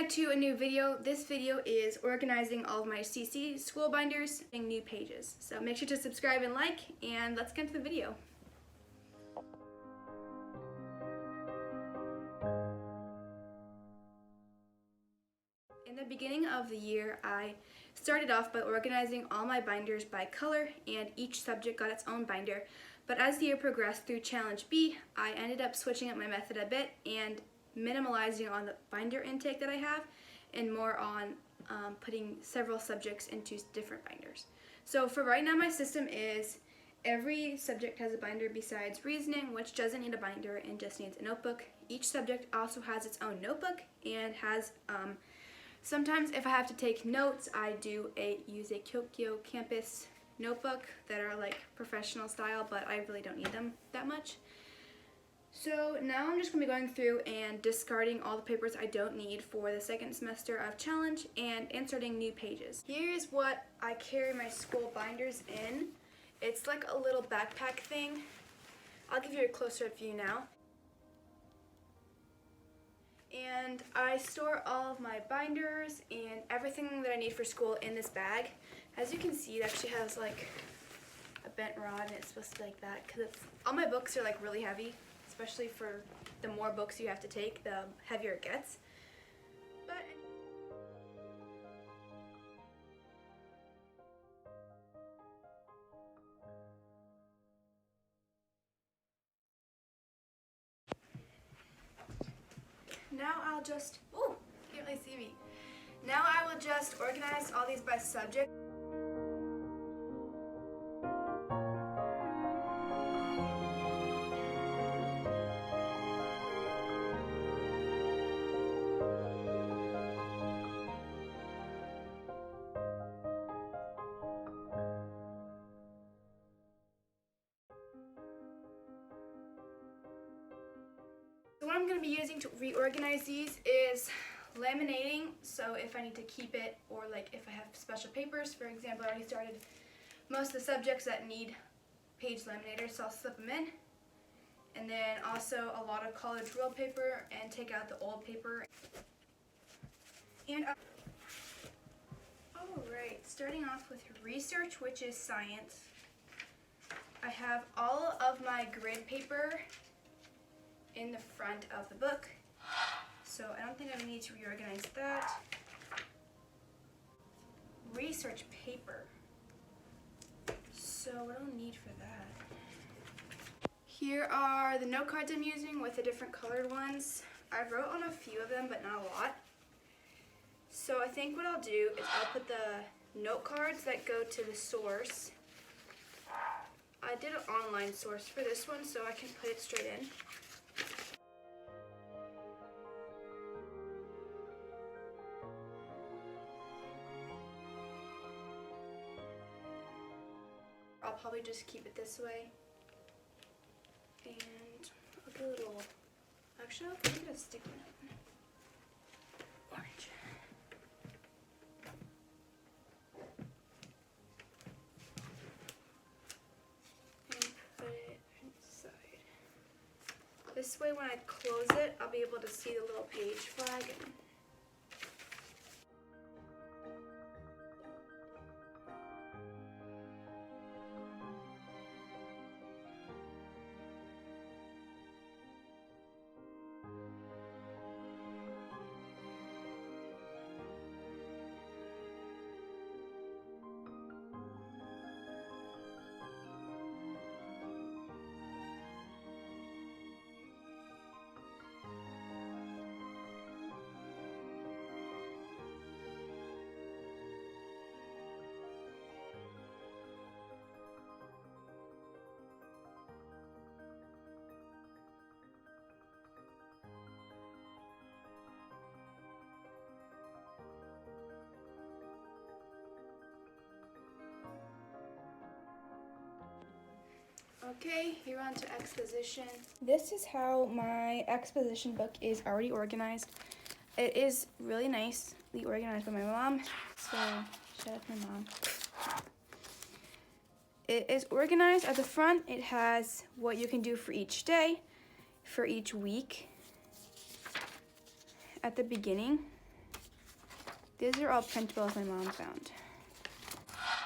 back to a new video. This video is organizing all of my CC school binders and new pages. So make sure to subscribe and like, and let's get into the video. In the beginning of the year, I started off by organizing all my binders by color, and each subject got its own binder. But as the year progressed through Challenge B, I ended up switching up my method a bit and minimalizing on the binder intake that I have and more on putting several subjects into different binders. So for right now, my system is every subject has a binder besides reasoning, which doesn't need a binder and just needs a notebook. Each subject also has its own notebook and has sometimes if I have to take notes, I use a Tokyo campus notebook that are like professional style, but I really don't need them that much. So now I'm just going to be going through and discarding all the papers I don't need for the second semester of Challenge and inserting new pages. Here's what I carry my school binders in. It's like a little backpack thing. I'll give you a closer view now. And I store all of my binders and everything that I need for school in this bag. As you can see, it actually has like a bent rod, and it's supposed to be like that because all my books are like really heavy. Especially for the more books you have to take, the heavier it gets. But now I'll just, oh, can't really see me. Now I will just organize all these by subject. So what I'm going to be using to reorganize these is laminating, so if I need to keep it, or like if I have special papers. For example, I already started most of the subjects that need page laminators, so I'll slip them in. And then also a lot of college roll paper and take out the old paper. And alright, starting off with research, which is science. I have all of my grid paper in the front of the book, so I don't think I need to reorganize that. Research paper, so what do I need for that? Here are the note cards I'm using with the different colored ones. I wrote on a few of them, but not a lot. So I think what I'll do is I'll put the note cards that go to the source. I did an online source for this one, so I can put it straight in. I'll probably just keep it this way. And I'll get a little, actually I'll get a sticky note. Orange. And put it inside. This way when I close it, I'll be able to see the little page flag. Okay, here on to exposition. This is how my exposition book is already organized. It is really nicely organized by my mom, so shout out to my mom. It is organized at the front. It has what you can do for each day, for each week. At the beginning, These are all printables my mom found.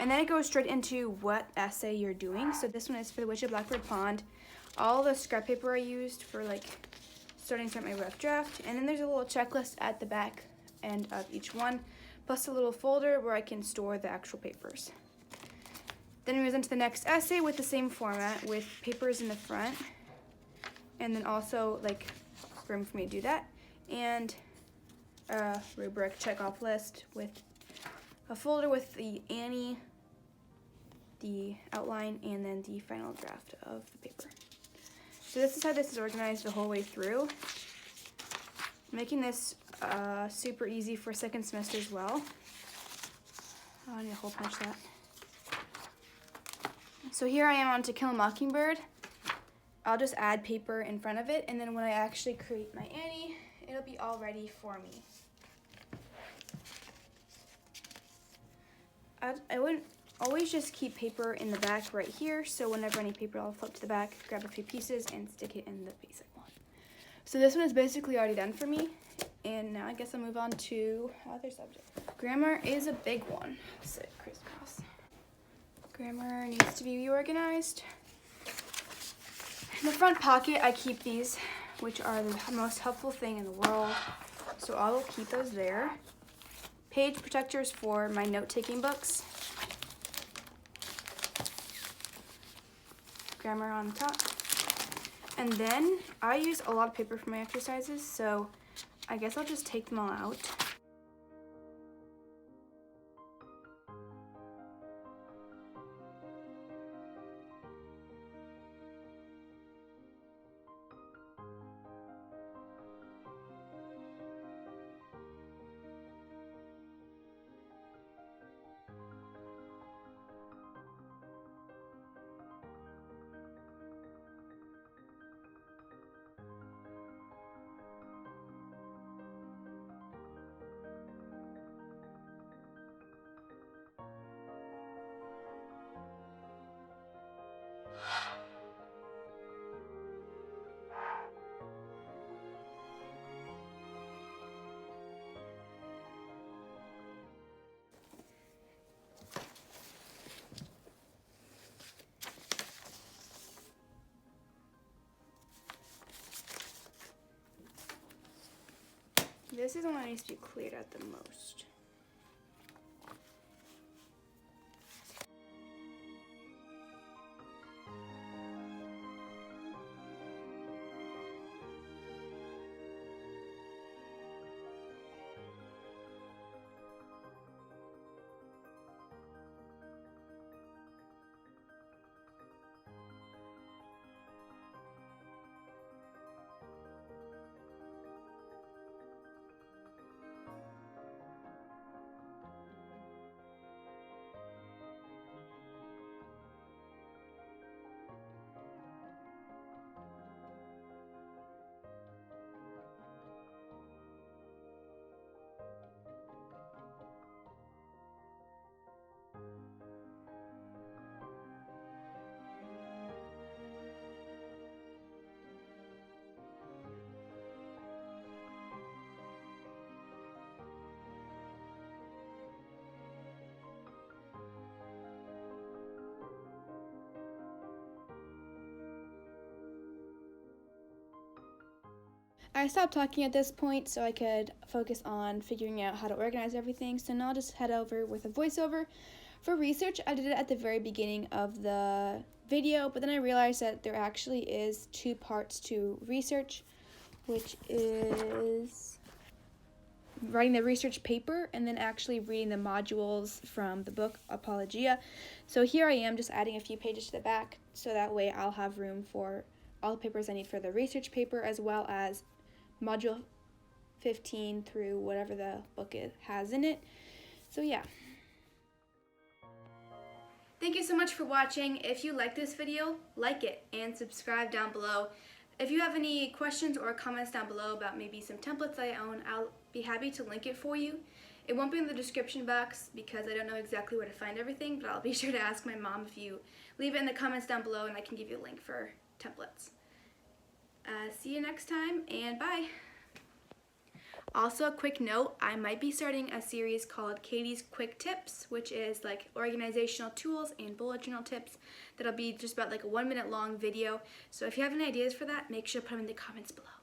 And then it goes straight into what essay you're doing. So this one is for the Witch of Blackbird Pond. All the scrap paper I used for like starting to start my rough draft. And then there's a little checklist at the back end of each one, plus a little folder where I can store the actual papers. Then it moves into the next essay with the same format with papers in the front. And then also like room for me to do that. And a rubric checkoff list with a folder with the Annie, the outline, and then the final draft of the paper. So this is how this is organized the whole way through. Making this super easy for second semester as well. Oh, I need a hole punch that. So here I am on To Kill a Mockingbird. I'll just add paper in front of it, and then when I actually create my Annie, it'll be all ready for me. I wouldn't always just keep paper in the back right here, so whenever I need paper, I'll flip to the back, grab a few pieces, and stick it in the basic one. So this one is basically already done for me, and now I guess I'll move on to other subject. Grammar is a big one. Sit crisscross. Grammar needs to be reorganized. In the front pocket, I keep these, which are the most helpful thing in the world, so I will keep those there. Page protectors for my note-taking books. Grammar on the top. And then I use a lot of paper for my exercises, so I guess I'll just take them all out. This is the one that needs to be cleared out the most. I stopped talking at this point so I could focus on figuring out how to organize everything. So now I'll just head over with a voiceover. For research, I did it at the very beginning of the video, but then I realized that there actually is 2 parts to research, which is writing the research paper and then actually reading the modules from the book Apologia. So here I am just adding a few pages to the back, so that way I'll have room for all the papers I need for the research paper, as well as module 15 through whatever the book has in it. So yeah. Thank you so much for watching. If you like this video, like it and subscribe down below. If you have any questions or comments down below about maybe some templates I own, I'll be happy to link it for you. It won't be in the description box because I don't know exactly where to find everything, but I'll be sure to ask my mom if you leave it in the comments down below and I can give you a link for templates. See you next time, and bye. Also, a quick note, I might be starting a series called Katie's Quick Tips, which is like organizational tools and bullet journal tips. That'll be just about like a 1 minute long video. So if you have any ideas for that, make sure to put them in the comments below.